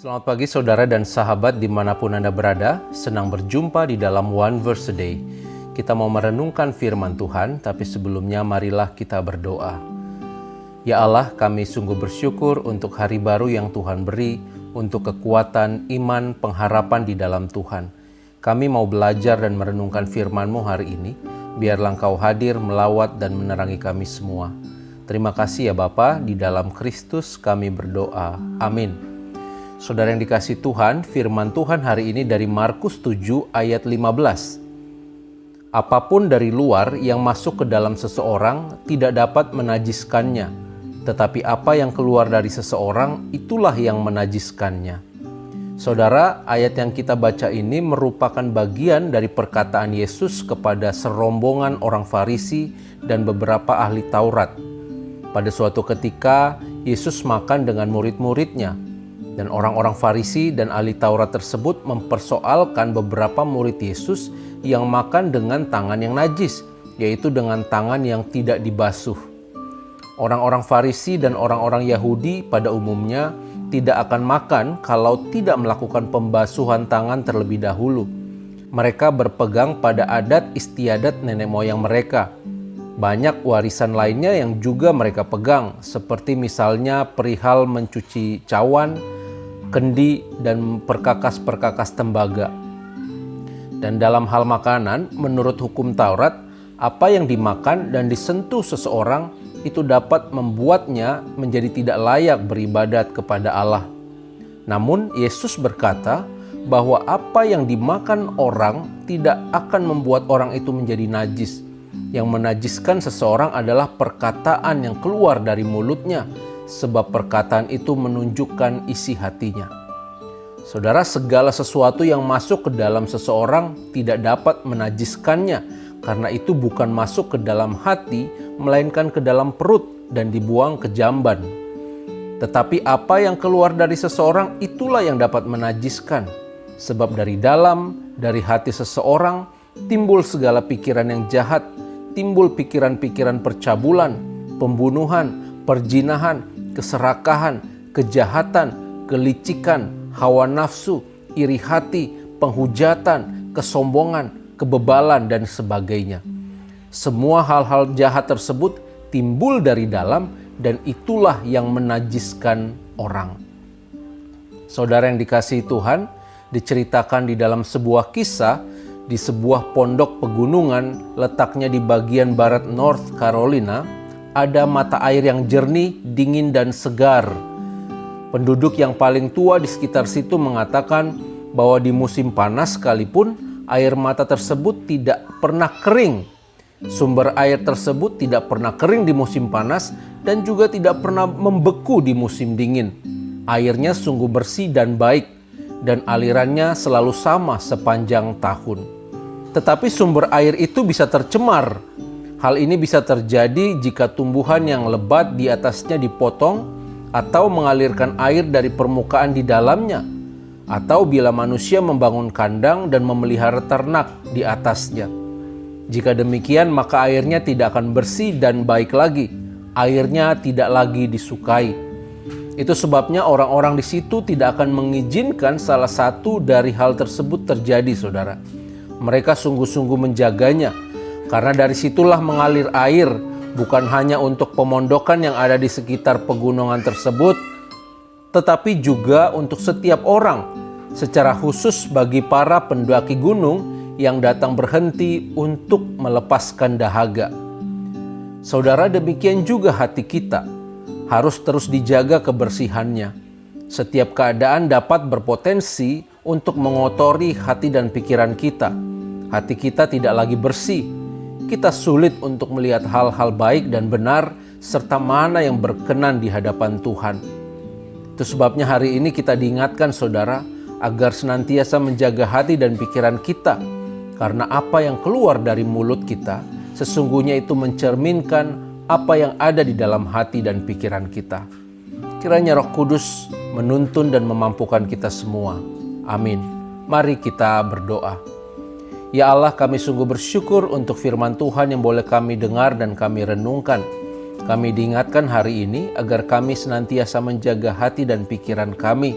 Selamat pagi saudara dan sahabat dimanapun Anda berada. Senang berjumpa di dalam One Verse a Day. Kita mau merenungkan firman Tuhan, tapi sebelumnya marilah kita berdoa. Ya Allah, kami sungguh bersyukur untuk hari baru yang Tuhan beri, untuk kekuatan, iman, pengharapan di dalam Tuhan. Kami mau belajar dan merenungkan firman-Mu hari ini. Biarlah Engkau hadir, melawat dan menerangi kami semua. Terima kasih ya Bapa, di dalam Kristus kami berdoa. Amin. Saudara yang dikasihi Tuhan, firman Tuhan hari ini dari Markus 7 ayat 15. Apapun dari luar yang masuk ke dalam seseorang tidak dapat menajiskannya, tetapi apa yang keluar dari seseorang itulah yang menajiskannya. Saudara, ayat yang kita baca ini merupakan bagian dari perkataan Yesus kepada serombongan orang Farisi dan beberapa ahli Taurat. Pada suatu ketika, Yesus makan dengan murid-muridnya. Dan orang-orang Farisi dan ahli Taurat tersebut mempersoalkan beberapa murid Yesus yang makan dengan tangan yang najis, yaitu dengan tangan yang tidak dibasuh. Orang-orang Farisi dan orang-orang Yahudi pada umumnya tidak akan makan kalau tidak melakukan pembasuhan tangan terlebih dahulu. Mereka berpegang pada adat istiadat nenek moyang mereka. Banyak warisan lainnya yang juga mereka pegang, seperti misalnya perihal mencuci cawan, kendi, dan perkakas-perkakas tembaga. Dan dalam hal makanan, menurut hukum Taurat, apa yang dimakan dan disentuh seseorang itu dapat membuatnya menjadi tidak layak beribadat kepada Allah. Namun, Yesus berkata bahwa apa yang dimakan orang tidak akan membuat orang itu menjadi najis. Yang menajiskan seseorang adalah perkataan yang keluar dari mulutnya, sebab perkataan itu menunjukkan isi hatinya. Saudara, segala sesuatu yang masuk ke dalam seseorang tidak dapat menajiskannya, karena itu bukan masuk ke dalam hati, melainkan ke dalam perut dan dibuang ke jamban. Tetapi apa yang keluar dari seseorang itulah yang dapat menajiskan, sebab dari dalam, dari hati seseorang, timbul segala pikiran yang jahat, timbul pikiran-pikiran percabulan, pembunuhan, perzinahan, keserakahan, kejahatan, kelicikan, hawa nafsu, iri hati, penghujatan, kesombongan, kebebalan, dan sebagainya. Semua hal-hal jahat tersebut timbul dari dalam dan itulah yang menajiskan orang. Saudara yang dikasihi Tuhan, diceritakan di dalam sebuah kisah di sebuah pondok pegunungan letaknya di bagian barat North Carolina. Ada mata air yang jernih, dingin, dan segar. Penduduk yang paling tua di sekitar situ mengatakan bahwa di musim panas sekalipun air mata tersebut tidak pernah kering. Sumber air tersebut tidak pernah kering di musim panas dan juga tidak pernah membeku di musim dingin. Airnya sungguh bersih dan baik dan alirannya selalu sama sepanjang tahun. Tetapi sumber air itu bisa tercemar. Hal ini bisa terjadi jika tumbuhan yang lebat di atasnya dipotong atau mengalirkan air dari permukaan di dalamnya, atau bila manusia membangun kandang dan memelihara ternak di atasnya. Jika demikian, maka airnya tidak akan bersih dan baik lagi. Airnya tidak lagi disukai. Itu sebabnya orang-orang di situ tidak akan mengizinkan salah satu dari hal tersebut terjadi, saudara. Mereka sungguh-sungguh menjaganya. Karena dari situlah mengalir air, bukan hanya untuk pemondokan yang ada di sekitar pegunungan tersebut, tetapi juga untuk setiap orang, secara khusus bagi para pendaki gunung yang datang berhenti untuk melepaskan dahaga. Saudara, demikian juga hati kita, harus terus dijaga kebersihannya. Setiap keadaan dapat berpotensi untuk mengotori hati dan pikiran kita. Hati kita tidak lagi bersih. Kita sulit untuk melihat hal-hal baik dan benar serta mana yang berkenan di hadapan Tuhan. Itu sebabnya hari ini kita diingatkan saudara agar senantiasa menjaga hati dan pikiran kita. Karena apa yang keluar dari mulut kita sesungguhnya itu mencerminkan apa yang ada di dalam hati dan pikiran kita. Kiranya Roh Kudus menuntun dan memampukan kita semua. Amin. Mari kita berdoa. Ya Allah, kami sungguh bersyukur untuk firman Tuhan yang boleh kami dengar dan kami renungkan. Kami diingatkan hari ini agar kami senantiasa menjaga hati dan pikiran kami,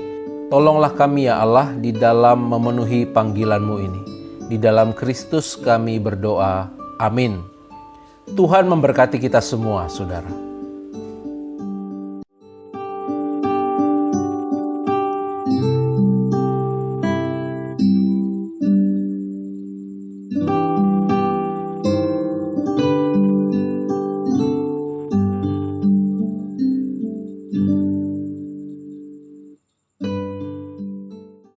Tolonglah kami ya Allah di dalam memenuhi panggilan-Mu ini. Di dalam Kristus kami berdoa. Amin. Tuhan memberkati kita semua, saudara.